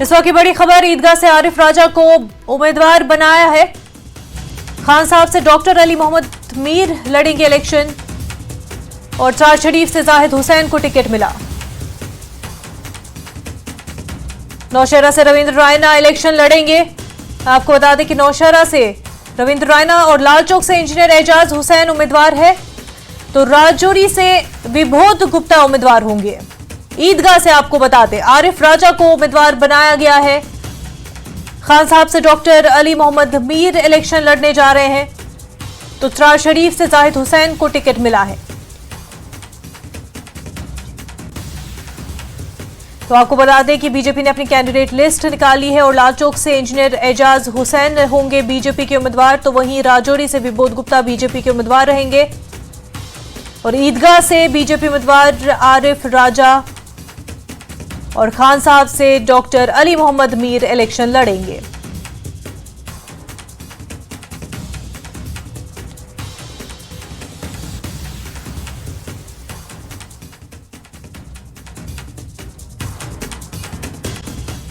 इस वक्त की बड़ी खबर, ईदगाह से आरिफ राजा को उम्मीदवार बनाया है। खान साहब से डॉक्टर अली मोहम्मद मीर लड़ेंगे इलेक्शन और चार शरीफ से जाहिद हुसैन को टिकट मिला। नौशहरा से रविंद्र रायना इलेक्शन लड़ेंगे। आपको बता दें कि नौशहरा से रविंद्र रायना और लालचौक से इंजीनियर एजाज हुसैन उम्मीदवार है, तो राजौरी से विबोध गुप्ता उम्मीदवार होंगे। ईदगाह से आपको बता दें आरिफ राजा को उम्मीदवार बनाया गया है। खान साहब से डॉक्टर अली मोहम्मद मीर इलेक्शन लड़ने जा रहे हैं, तो चार शरीफ से जाहिद हुसैन को टिकट मिला है। तो आपको बता दें कि बीजेपी ने अपनी कैंडिडेट लिस्ट निकाली है और लालचौक से इंजीनियर एजाज हुसैन होंगे बीजेपी के उम्मीदवार, तो वहीं राजौरी से विबोध गुप्ता बीजेपी के उम्मीदवार रहेंगे और ईदगाह से बीजेपी उम्मीदवार आरिफ राजा और खान साहब से डॉक्टर अली मोहम्मद मीर इलेक्शन लड़ेंगे।